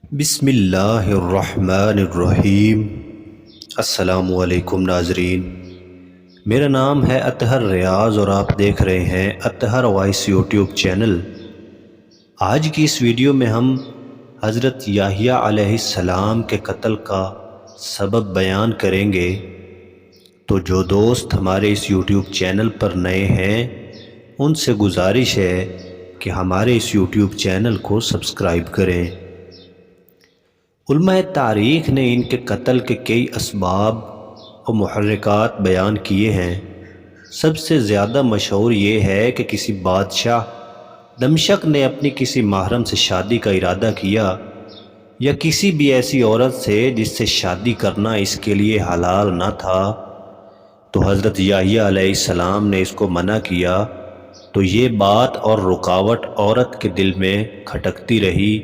بسم اللہ الرحمن الرحیم۔ السلام علیکم ناظرین، میرا نام ہے اطہر ریاض اور آپ دیکھ رہے ہیں اطہر وائس یوٹیوب چینل۔ آج کی اس ویڈیو میں ہم حضرت یحییٰ علیہ السلام کے قتل کا سبب بیان کریں گے۔ تو جو دوست ہمارے اس یوٹیوب چینل پر نئے ہیں ان سے گزارش ہے کہ ہمارے اس یوٹیوب چینل کو سبسکرائب کریں۔ علماء تاریخ نے ان کے قتل کے کئی اسباب و محرکات بیان کیے ہیں۔ سب سے زیادہ مشہور یہ ہے کہ کسی بادشاہ دمشق نے اپنی کسی محرم سے شادی کا ارادہ کیا یا کسی بھی ایسی عورت سے جس سے شادی کرنا اس کے لیے حلال نہ تھا، تو حضرت یحییٰ علیہ السلام نے اس کو منع کیا، تو یہ بات اور رکاوٹ عورت کے دل میں کھٹکتی رہی۔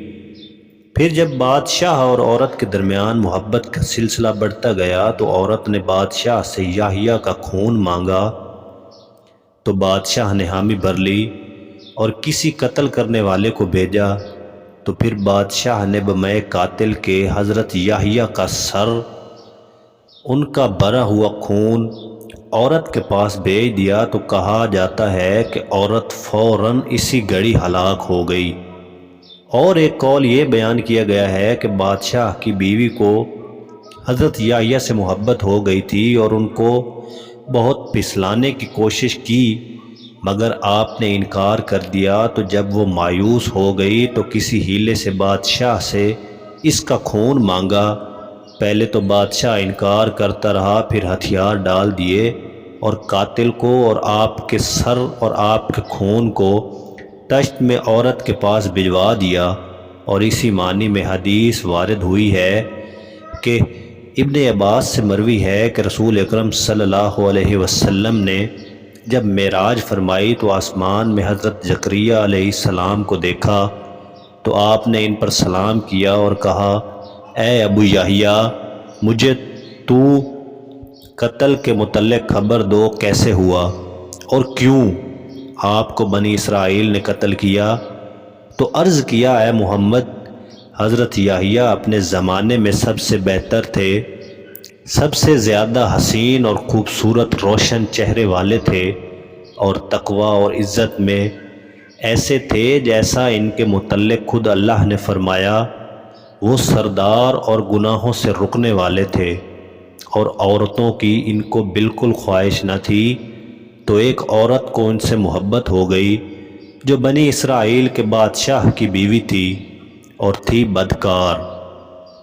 پھر جب بادشاہ اور عورت کے درمیان محبت کا سلسلہ بڑھتا گیا تو عورت نے بادشاہ سے یحییٰ کا خون مانگا، تو بادشاہ نے حامی بھر لی اور کسی قتل کرنے والے کو بھیجا، تو پھر بادشاہ نے بمئے قاتل کے حضرت یحییٰ کا سر، ان کا بھرا ہوا خون عورت کے پاس بھیج دیا، تو کہا جاتا ہے کہ عورت فوراً اسی گھڑی ہلاک ہو گئی۔ اور ایک قول یہ بیان کیا گیا ہے کہ بادشاہ کی بیوی کو حضرت یحییٰ سے محبت ہو گئی تھی اور ان کو بہت پھسلانے کی کوشش کی، مگر آپ نے انکار کر دیا، تو جب وہ مایوس ہو گئی تو کسی ہیلے سے بادشاہ سے اس کا خون مانگا۔ پہلے تو بادشاہ انکار کرتا رہا، پھر ہتھیار ڈال دیے اور قاتل کو اور آپ کے سر اور آپ کے خون کو تشت میں عورت کے پاس بھجوا دیا۔ اور اسی معنی میں حدیث وارد ہوئی ہے کہ ابن عباس سے مروی ہے کہ رسول اکرم صلی اللہ علیہ وسلم نے جب معراج فرمائی تو آسمان میں حضرت زکریا علیہ السلام کو دیکھا، تو آپ نے ان پر سلام کیا اور کہا، اے ابو یحییٰ، مجھے تو قتل کے متعلق خبر دو، کیسے ہوا اور کیوں آپ کو بنی اسرائیل نے قتل کیا؟ تو عرض کیا، اے محمد، حضرت یحییٰ اپنے زمانے میں سب سے بہتر تھے، سب سے زیادہ حسین اور خوبصورت روشن چہرے والے تھے، اور تقوی اور عزت میں ایسے تھے جیسا ان کے متعلق خود اللہ نے فرمایا، وہ سردار اور گناہوں سے رکنے والے تھے، اور عورتوں کی ان کو بالکل خواہش نہ تھی۔ تو ایک عورت کو ان سے محبت ہو گئی جو بنی اسرائیل کے بادشاہ کی بیوی تھی اور تھی بدکار،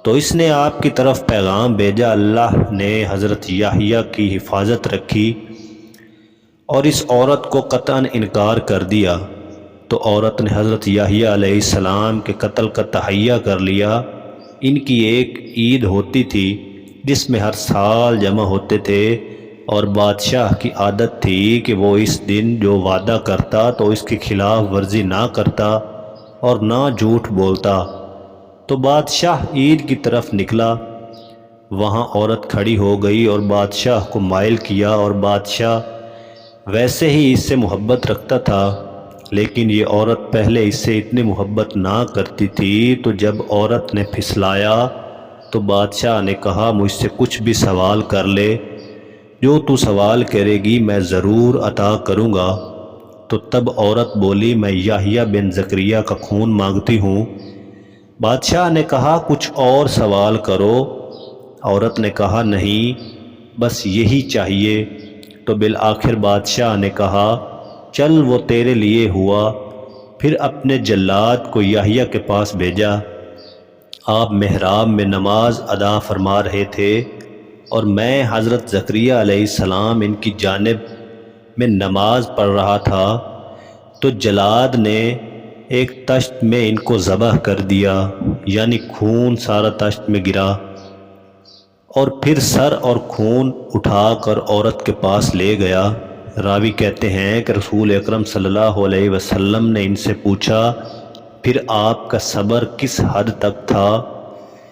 تو اس نے آپ کی طرف پیغام بھیجا۔ اللہ نے حضرت یحییٰ کی حفاظت رکھی اور اس عورت کو قطعاً انکار کر دیا، تو عورت نے حضرت یحییٰ علیہ السلام کے قتل کا تہیہ کر لیا۔ ان کی ایک عید ہوتی تھی جس میں ہر سال جمع ہوتے تھے، اور بادشاہ کی عادت تھی کہ وہ اس دن جو وعدہ کرتا تو اس کی خلاف ورزی نہ کرتا اور نہ جھوٹ بولتا۔ تو بادشاہ عید کی طرف نکلا، وہاں عورت کھڑی ہو گئی اور بادشاہ کو مائل کیا، اور بادشاہ ویسے ہی اس سے محبت رکھتا تھا، لیکن یہ عورت پہلے اس سے اتنی محبت نہ کرتی تھی۔ تو جب عورت نے پھسلایا تو بادشاہ نے کہا، مجھ سے کچھ بھی سوال کر لے، جو تو سوال کرے گی میں ضرور عطا کروں گا۔ تو تب عورت بولی، میں یحییٰ بن زکریا کا خون مانگتی ہوں۔ بادشاہ نے کہا، کچھ اور سوال کرو۔ عورت نے کہا، نہیں، بس یہی چاہیے۔ تو بالآخر بادشاہ نے کہا، چل، وہ تیرے لیے ہوا۔ پھر اپنے جلاد کو یحییٰ کے پاس بھیجا۔ آپ محراب میں نماز ادا فرما رہے تھے اور میں حضرت زکریا علیہ السلام ان کی جانب میں نماز پڑھ رہا تھا، تو جلاد نے ایک تشت میں ان کو ذبح کر دیا، یعنی خون سارا تشت میں گرا، اور پھر سر اور خون اٹھا کر عورت کے پاس لے گیا۔ راوی کہتے ہیں کہ رسول اکرم صلی اللہ علیہ وسلم نے ان سے پوچھا، پھر آپ کا صبر کس حد تک تھا؟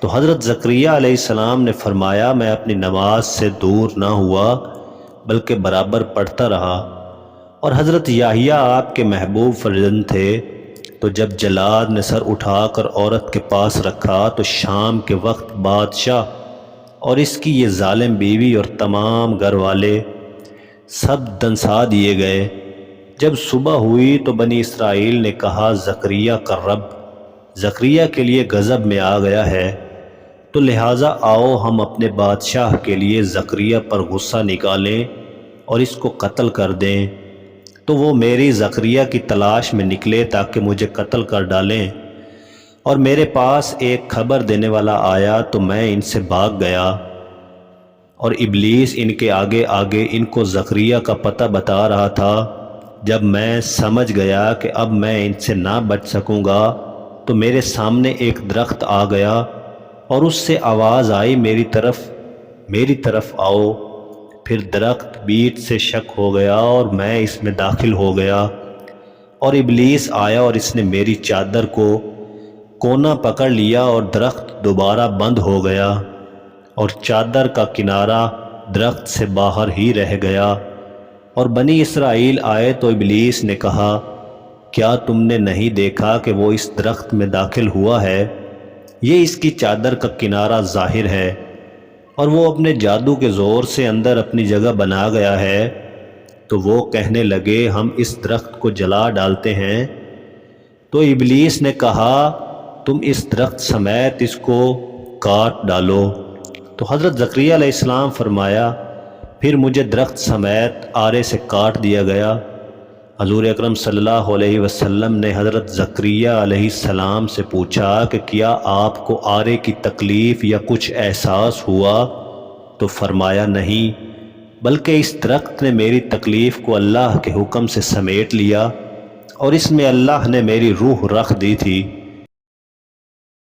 تو حضرت زکریا علیہ السلام نے فرمایا، میں اپنی نماز سے دور نہ ہوا بلکہ برابر پڑھتا رہا، اور حضرت یحییٰ آپ کے محبوب فرزند تھے، تو جب جلاد نے سر اٹھا کر عورت کے پاس رکھا تو شام کے وقت بادشاہ اور اس کی یہ ظالم بیوی اور تمام گھر والے سب دنسا دیے گئے۔ جب صبح ہوئی تو بنی اسرائیل نے کہا زکریا کا رب زکریا کے لیے غضب میں آ گیا ہے، تو لہٰذا آؤ ہم اپنے بادشاہ کے لیے زکریا پر غصہ نکالیں اور اس کو قتل کر دیں، تو وہ میری زکریا کی تلاش میں نکلے تاکہ مجھے قتل کر ڈالیں۔ اور میرے پاس ایک خبر دینے والا آیا تو میں ان سے بھاگ گیا، اور ابلیس ان کے آگے آگے ان کو زکریا کا پتہ بتا رہا تھا۔ جب میں سمجھ گیا کہ اب میں ان سے نہ بچ سکوں گا تو میرے سامنے ایک درخت آ گیا اور اس سے آواز آئی میری طرف آؤ۔ پھر درخت بیچ سے شک ہو گیا اور میں اس میں داخل ہو گیا، اور ابلیس آیا اور اس نے میری چادر کو کونا پکڑ لیا اور درخت دوبارہ بند ہو گیا اور چادر کا کنارہ درخت سے باہر ہی رہ گیا۔ اور بنی اسرائیل آئے تو ابلیس نے کہا کیا تم نے نہیں دیکھا کہ وہ اس درخت میں داخل ہوا ہے؟ یہ اس کی چادر کا کنارہ ظاہر ہے اور وہ اپنے جادو کے زور سے اندر اپنی جگہ بنا گیا ہے۔ تو وہ کہنے لگے ہم اس درخت کو جلا ڈالتے ہیں۔ تو ابلیس نے کہا تم اس درخت سمیت اس کو کاٹ ڈالو۔ تو حضرت زکریا علیہ السلام فرمایا پھر مجھے درخت سمیت آرے سے کاٹ دیا گیا۔ حضور اکرم صلی اللہ علیہ وسلم نے حضرت زکریا علیہ السلام سے پوچھا کہ کیا آپ کو آرے کی تکلیف یا کچھ احساس ہوا؟ تو فرمایا نہیں، بلکہ اس درخت نے میری تکلیف کو اللہ کے حکم سے سمیٹ لیا اور اس میں اللہ نے میری روح رکھ دی تھی۔